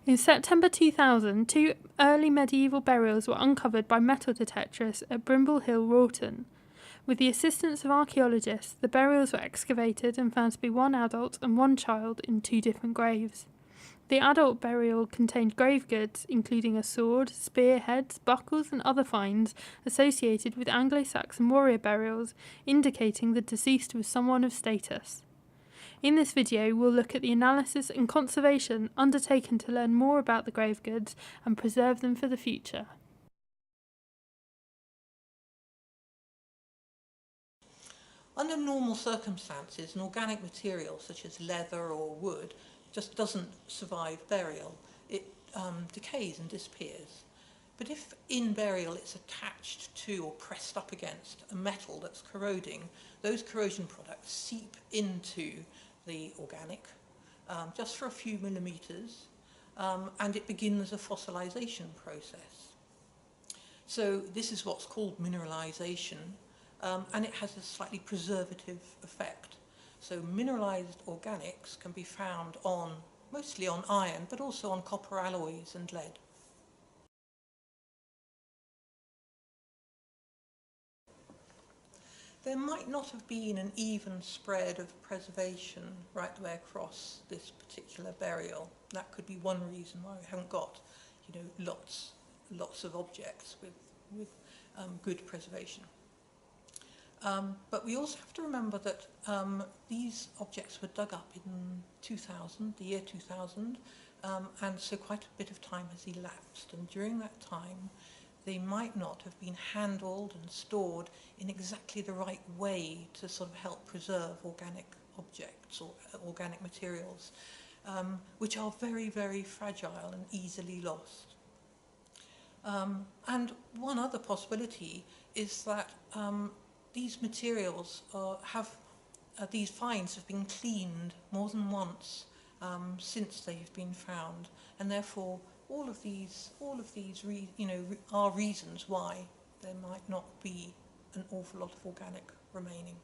In September 2000, two early medieval burials were uncovered by metal detectorists at Brimble Hill, Wroughton. With the assistance of archaeologists, the burials were excavated and found to be one adult and one child in two different graves. The adult burial contained grave goods, including a sword, spear heads, buckles, and other finds associated with Anglo-Saxon warrior burials, indicating the deceased was someone of status. In this video, we'll look at the analysis and conservation undertaken to learn more about the grave goods and preserve them for the future. Under normal circumstances, an organic material such as leather or wood just doesn't survive burial. It decays and disappears. But if in burial it's attached to or pressed up against a metal that's corroding, those corrosion products seep into the organic just for a few millimeters, and it begins a fossilization process. So this is what's called mineralisation, and it has a slightly preservative effect. So mineralised organics can be found mostly on iron, but also on copper alloys and lead. There might not have been an even spread of preservation right the way across this particular burial. That could be one reason why we haven't got, lots of objects with good preservation. But we also have to remember that these objects were dug up in 2000, the year 2000, and so quite a bit of time has elapsed. And during that time, they might not have been handled and stored in exactly the right way to sort of help preserve organic objects or organic materials, which are very, very fragile and easily lost. And one other possibility is that these materials these finds have been cleaned more than once since they've been found, and therefore all of these are reasons why there might not be an awful lot of organic remaining.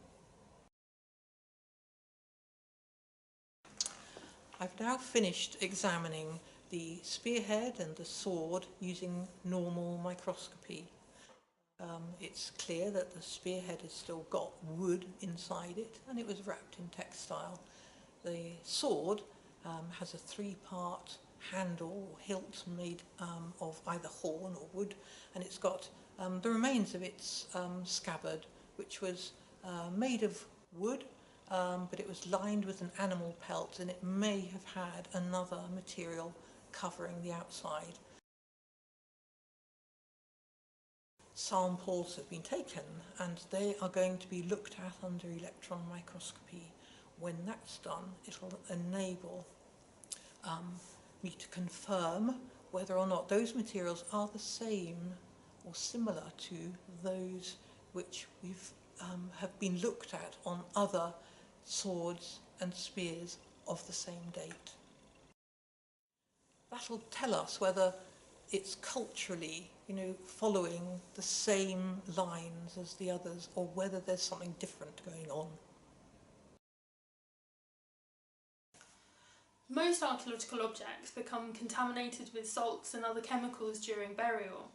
I've now finished examining the spearhead and the sword using normal microscopy. It's clear that the spearhead has still got wood inside it, and it was wrapped in textile. The sword has a three-part handle or hilt made of either horn or wood, and it's got the remains of its scabbard, which was made of wood, but it was lined with an animal pelt, and it may have had another material covering the outside. Samples have been taken, and they are going to be looked at under electron microscopy. When that's done, it'll enable me to confirm whether or not those materials are the same or similar to those which have been looked at on other swords and spears of the same date. That'll tell us whether it's culturally, following the same lines as the others, or whether there's something different going on. Most archaeological objects become contaminated with salts and other chemicals during burial.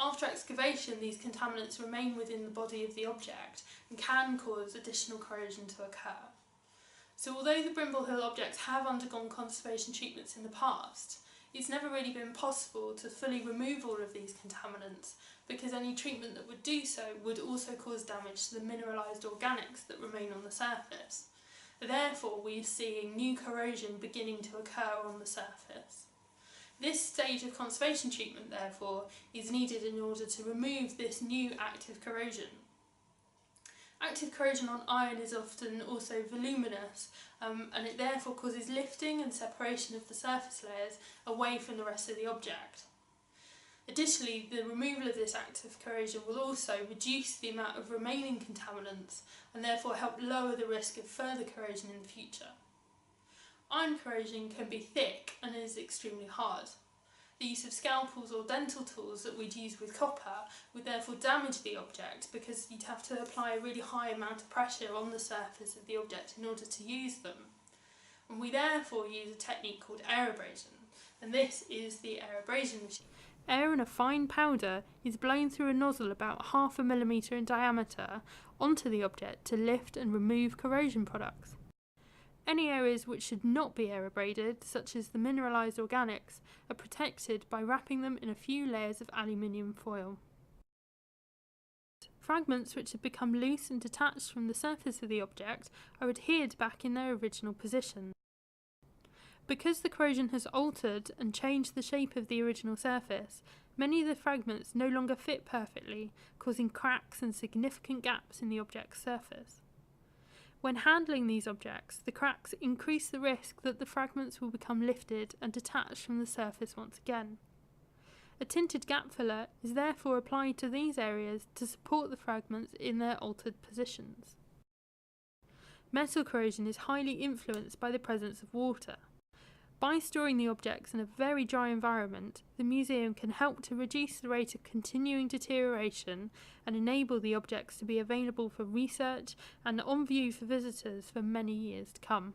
After excavation, these contaminants remain within the body of the object and can cause additional corrosion to occur. So although the Brimble Hill objects have undergone conservation treatments in the past, it's never really been possible to fully remove all of these contaminants, because any treatment that would do so would also cause damage to the mineralised organics that remain on the surface. Therefore, we're seeing new corrosion beginning to occur on the surface. This stage of conservation treatment, therefore, is needed in order to remove this new active corrosion. Active corrosion on iron is often also voluminous, and it therefore causes lifting and separation of the surface layers away from the rest of the object. Additionally, the removal of this active corrosion will also reduce the amount of remaining contaminants and therefore help lower the risk of further corrosion in the future. Iron corrosion can be thick and is extremely hard. The use of scalpels or dental tools that we'd use with copper would therefore damage the object, because you'd have to apply a really high amount of pressure on the surface of the object in order to use them. and we therefore use a technique called air abrasion, and this is the air abrasion machine. Air in a fine powder is blown through a nozzle about 0.5 millimetre in diameter onto the object to lift and remove corrosion products. Any areas which should not be air abraded, such as the mineralised organics, are protected by wrapping them in a few layers of aluminium foil. Fragments which have become loose and detached from the surface of the object are adhered back in their original position. Because the corrosion has altered and changed the shape of the original surface, many of the fragments no longer fit perfectly, causing cracks and significant gaps in the object's surface. When handling these objects, the cracks increase the risk that the fragments will become lifted and detached from the surface once again. A tinted gap filler is therefore applied to these areas to support the fragments in their altered positions. Metal corrosion is highly influenced by the presence of water. By storing the objects in a very dry environment, the museum can help to reduce the rate of continuing deterioration and enable the objects to be available for research and on view for visitors for many years to come.